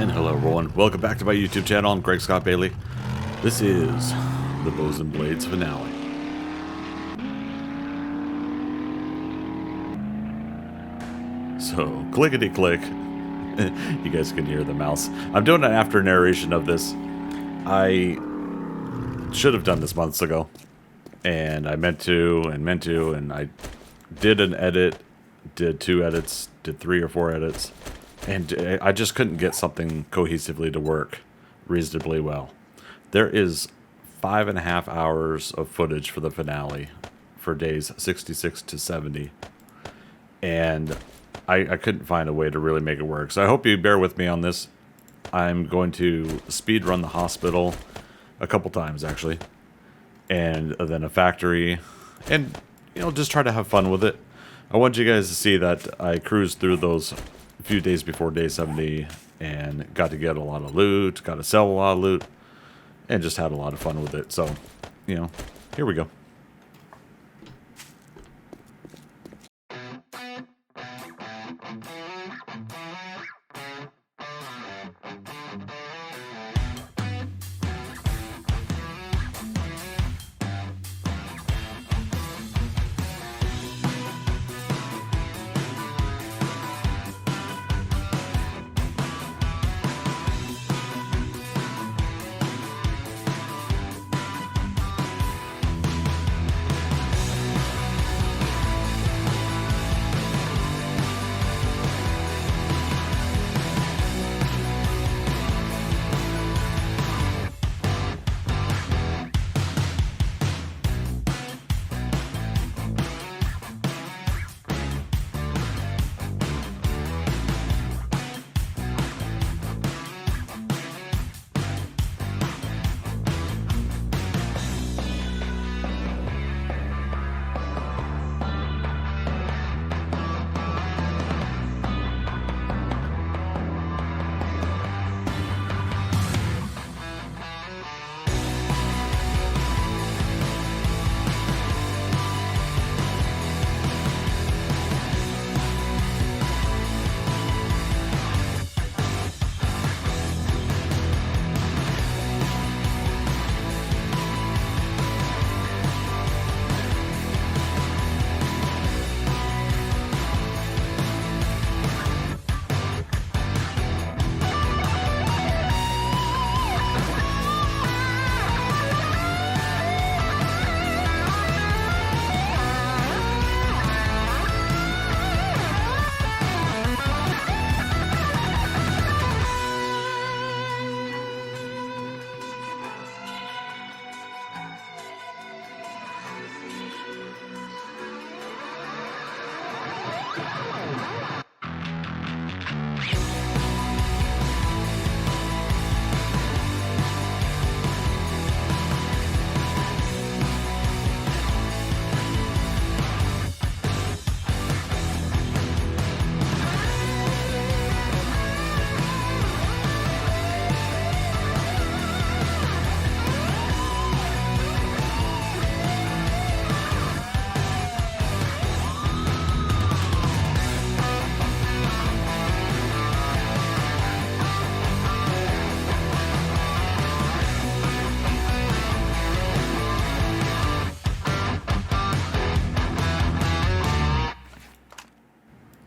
And hello everyone, welcome back to my YouTube channel. I'm Greg Scott Bailey. This is the Bows and Blades finale. So, clickety click. You guys can hear the mouse. I'm doing an after narration of this. I should have done this months ago. And I meant to, and I did an edit, did 2 edits, did 3 or 4 edits. And I just couldn't get something cohesively to work reasonably well. There is 5.5 hours of footage for the finale for days 66 to 70. And I couldn't find a way to really make it work. So I hope you bear with me on this. I'm going to speed run the hospital a couple times, actually. And then a factory. And, you know, just try to have fun with it. I want you guys to see that I cruised through those a few days before day 70 and got to get a lot of loot, got to sell a lot of loot, and just had a lot of fun with it. So, you know, here we go.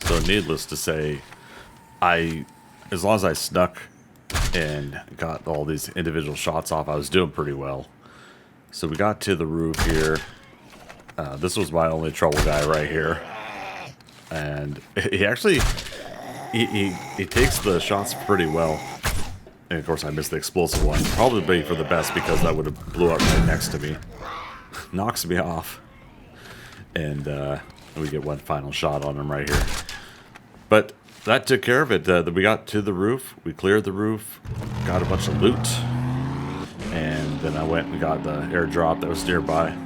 So needless to say, as long as I snuck and got all these individual shots off, I was doing pretty well. So we got to the roof here. This was my only trouble guy right here. And he actually, he takes the shots pretty well. And of course I missed the explosive one. Probably for the best because that would have blew up right next to me. Knocks me off. And we get one final shot on him right here. But that took care of it. We got to the roof. We cleared the roof. Got a bunch of loot. And then I went and got the airdrop that was nearby.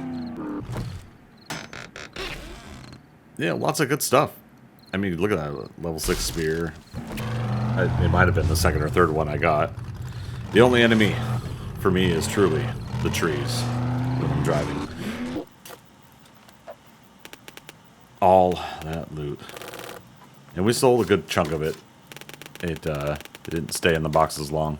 Yeah, lots of good stuff. I mean, look at that. Level 6 spear. It might have been the second or third one I got. The only enemy for me is truly the trees when I'm driving. All that loot. And we sold a good chunk of it. It They didn't stay in the boxes long.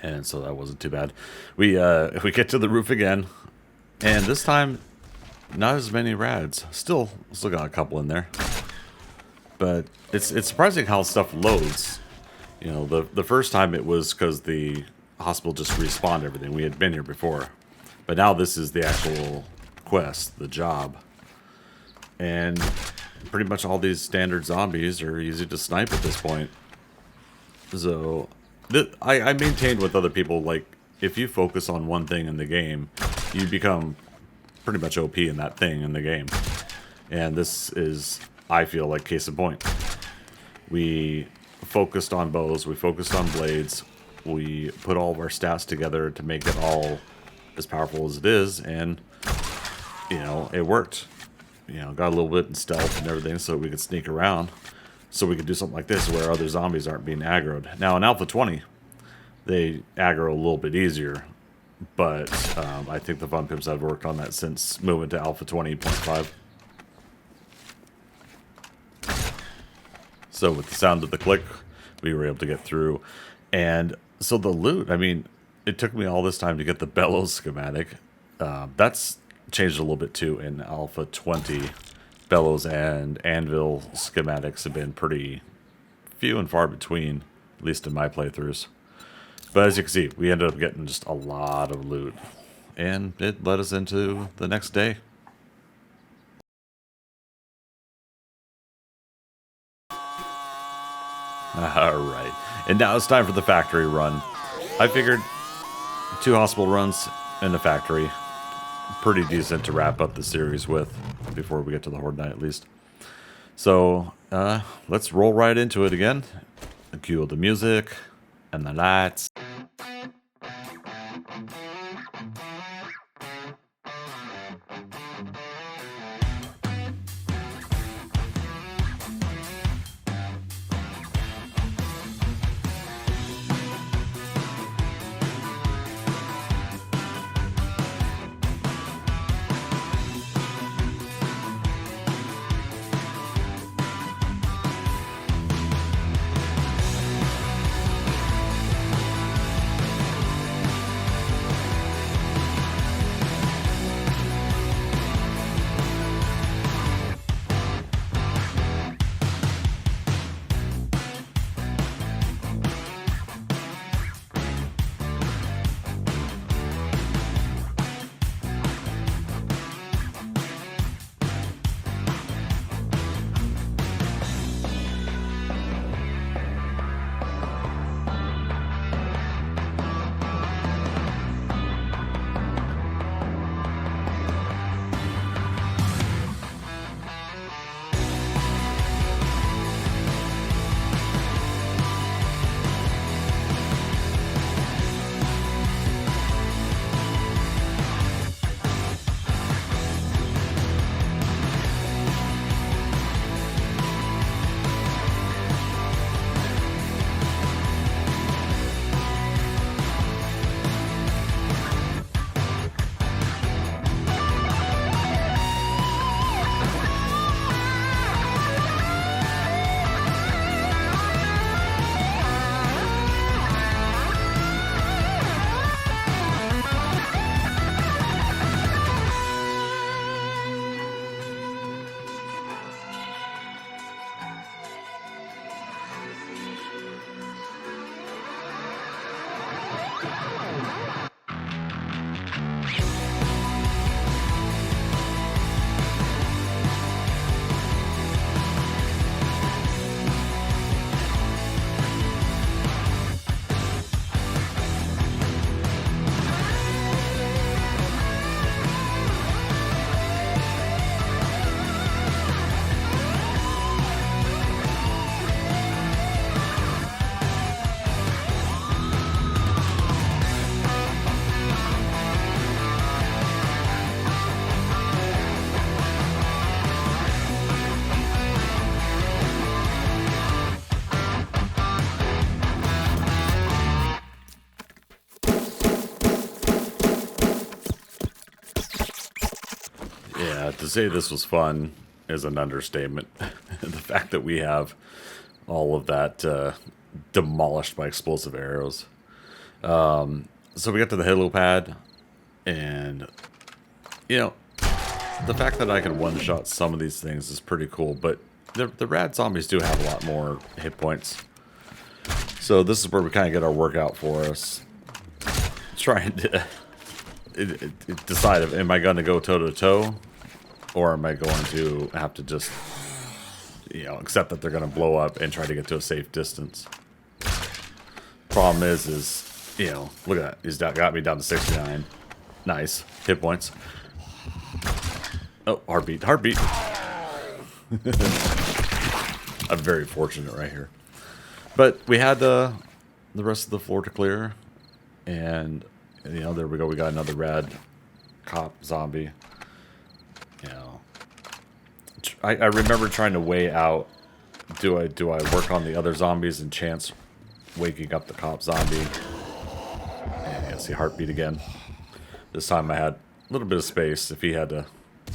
And so that wasn't too bad. We get to the roof again, and this time not as many rads. Still got a couple in there, but it's surprising how stuff loads. You know, the first time it was because the hospital just respawned everything. We had been here before, but now this is the actual quest, the job, and pretty much all these standard zombies are easy to snipe at this point. So I maintained with other people, like, if you focus on one thing in the game, you become pretty much OP in that thing in the game. And this is, I feel like, case in point. We focused on bows, we focused on blades, we put all of our stats together to make it all as powerful as it is, and, you know, it worked. You know, got a little bit in stealth and everything so we could sneak around. So we could do something like this where other zombies aren't being aggroed. Now in Alpha 20, they aggro a little bit easier, but I think the Fun Pimps have worked on that since moving to Alpha 20.5. So with the sound of the click, we were able to get through. And so the loot, I mean, it took me all this time to get the bellows schematic. That's changed a little bit too in Alpha 20. Bellows and anvil schematics have been pretty few and far between, at least in my playthroughs. But as you can see, we ended up getting just a lot of loot, and it led us into the next day. Alright, and now it's time for the factory run. I figured 2 hospital runs in the factory, pretty decent to wrap up the series with, before we get to the Horde Night at least. So, let's roll right into it again. Cue the music, And the lights. Yeah, to say this was fun is an understatement. The fact that we have all of that demolished by explosive arrows. So we got to the helipad, and you know, the fact that I can one-shot some of these things is pretty cool. But the rad zombies do have a lot more hit points, so this is where we kind of get our workout for us. Trying to decide if am I going to go toe to toe, or am I going to have to just, accept that they're going to blow up and try to get to a safe distance. Problem is, look at that. He's got me down to 69. Nice. Hit points. Oh, heartbeat. Heartbeat. I'm very fortunate right here. But we had the rest of the floor to clear. And, there we go. We got another rad cop zombie. I remember trying to weigh out, do I work on the other zombies and chance waking up the cop zombie? And see heartbeat again. This time I had a little bit of space if he had a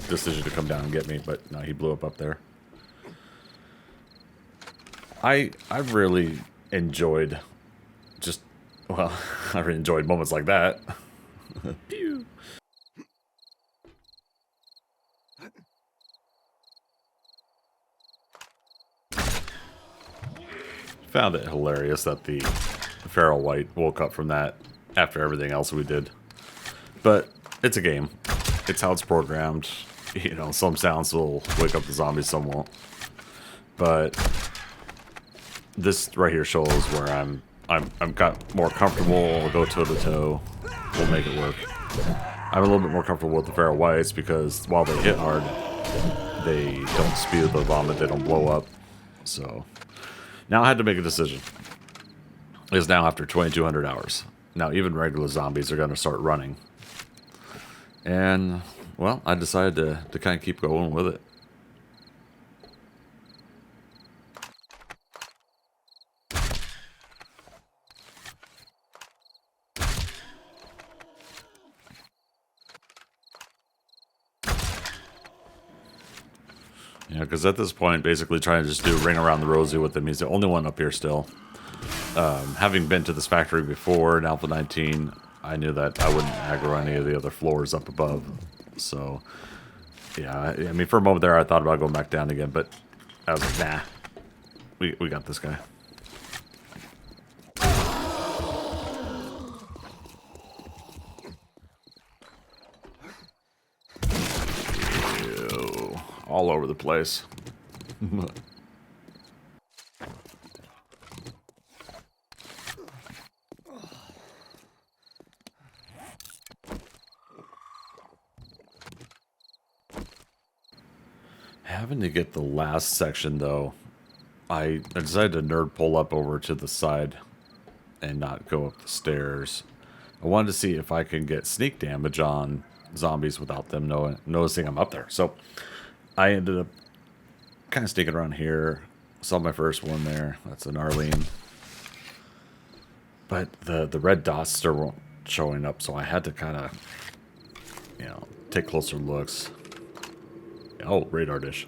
decision to come down and get me, but no, he blew up there. I really enjoyed I really enjoyed moments like that. Pew. Found it hilarious that the feral white woke up from that after everything else we did. But it's a game. It's how it's programmed. Some sounds will wake up the zombies, some won't. But this right here shows where I'm got more comfortable. We'll go toe to toe. We'll make it work. I'm a little bit more comfortable with the feral whites because while they hit hard, they don't spew the vomit. They don't blow up. So now I had to make a decision. is now after 2,200 hours. Now, even regular zombies are going to start running. And, well, I decided to kind of keep going with it. Yeah, because at this point, basically trying to just do a ring around the rosy with him. He's the only one up here still. Having been to this factory before in Alpha 19, I knew that I wouldn't aggro any of the other floors up above. So, yeah, I mean, for a moment there, I thought about going back down again, but I was like, nah, we got this guy. Ew, all over the place. Having to get the last section, though, I decided to nerd pull up over to the side and not go up the stairs. I wanted to see if I can get sneak damage on zombies without them noticing I'm up there. So I ended up kind of sneaking around here. Saw my first one there. That's an Arlene. But the red dots still weren't showing up, so I had to kind of, take closer looks. Oh, radar dish.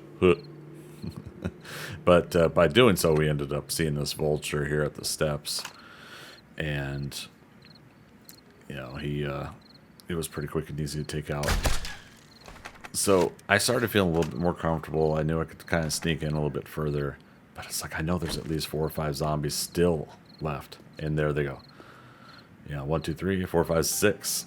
But by doing so, we ended up seeing this vulture here at the steps. And, he was pretty quick and easy to take out. So I started feeling a little bit more comfortable. I knew I could kind of sneak in a little bit further. But it's like, I know there's at least 4 or 5 zombies still left. And there they go. 1, 2, 3, 4, 5, 6.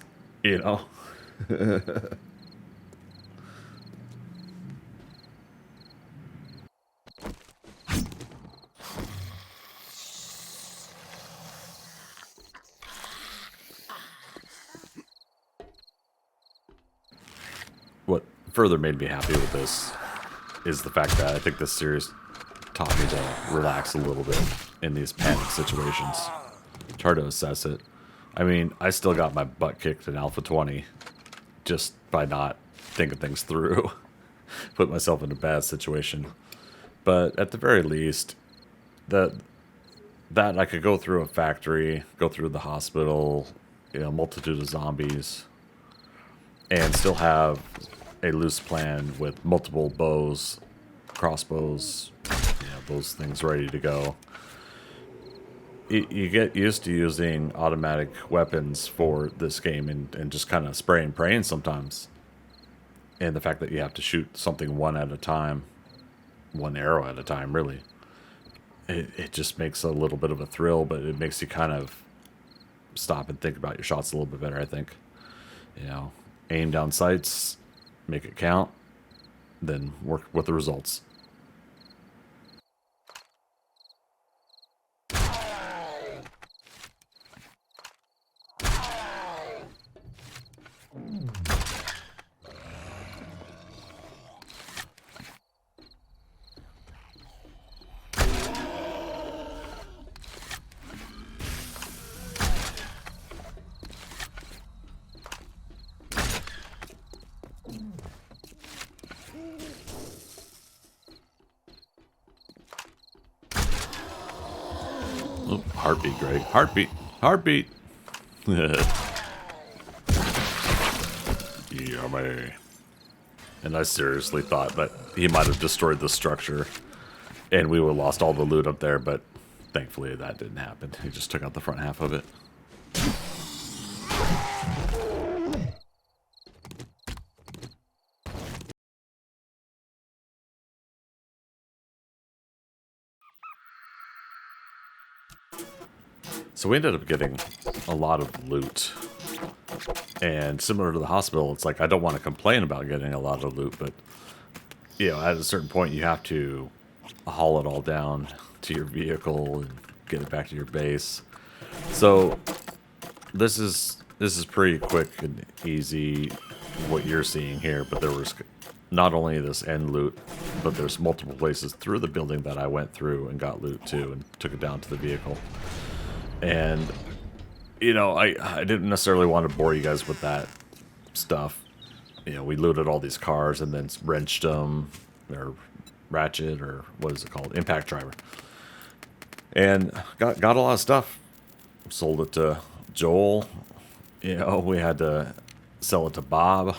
What further made me happy with this is the fact that I think this series taught me to relax a little bit in these panic situations. It's hard to assess it. I mean, I still got my butt kicked in Alpha 20 just by not thinking things through. Put myself in a bad situation. But at the very least, that I could go through a factory, go through the hospital, multitude of zombies, and still have a loose plan with multiple bows, crossbows, those things ready to go. You get used to using automatic weapons for this game and just kind of spray and praying sometimes. And the fact that you have to shoot something one at a time, one arrow at a time, really. It just makes a little bit of a thrill, but it makes you kind of stop and think about your shots a little bit better, I think. Aim down sights, make it count, then work with the results. Oh, heartbeat, Greg. Heartbeat. Heartbeat. Yummy. And I seriously thought that he might have destroyed the structure and we would have lost all the loot up there, but thankfully that didn't happen. He just took out the front half of it. So we ended up getting a lot of loot. And similar to the hospital, it's like I don't want to complain about getting a lot of loot, but at a certain point you have to haul it all down to your vehicle and get it back to your base. So this is pretty quick and easy what you're seeing here, but there was not only this end loot, but there's multiple places through the building that I went through and got loot too and took it down to the vehicle. And, I didn't necessarily want to bore you guys with that stuff. We looted all these cars and then wrenched them, or ratchet, or what is it called? Impact driver. And got a lot of stuff. Sold it to Joel. We had to sell it to Bob,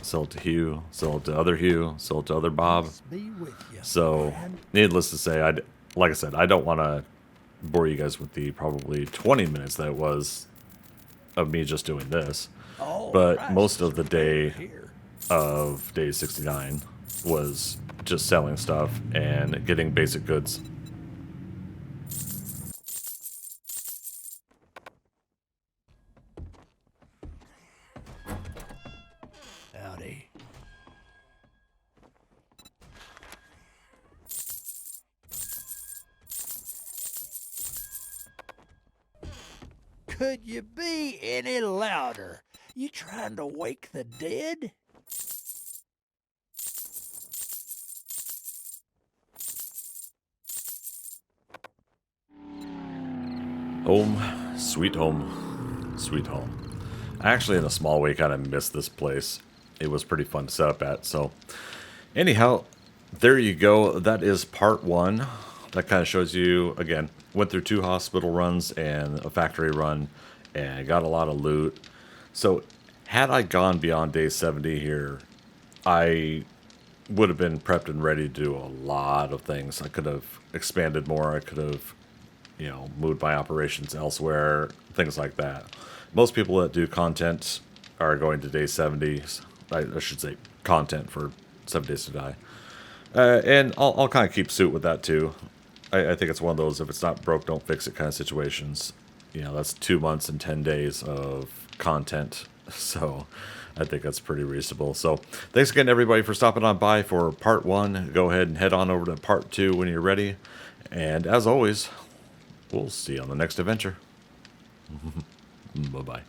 sell it to Hugh, sell it to other Hugh, sell it to other Bob. Be with you, So, man. needless to say, like I said, I don't want to bore you guys with the probably 20 minutes that it was of me just doing this. Oh, But most of the prices day are here. of day 69 was just selling stuff and getting basic goods. Howdy. Could you be any louder? You trying to wake the dead? Home, sweet home, sweet home. I actually, in a small way, kind of missed this place. It was pretty fun to set up at. So, anyhow, there you go. That is part one. That kind of shows you, again, went through 2 hospital runs and a factory run and got a lot of loot. So, had I gone beyond day 70 here, I would have been prepped and ready to do a lot of things. I could have expanded more. I could have, moved my operations elsewhere, things like that. Most people that do content are going to day 70. I should say content for 7 Days to Die. And I'll kind of keep suit with that too. I think it's one of those, if it's not broke, don't fix it kind of situations. That's 2 months and 10 days of content. So I think that's pretty reasonable. So thanks again, everybody, for stopping on by for part one. Go ahead and head on over to part two when you're ready. And as always, we'll see you on the next adventure. Bye-bye.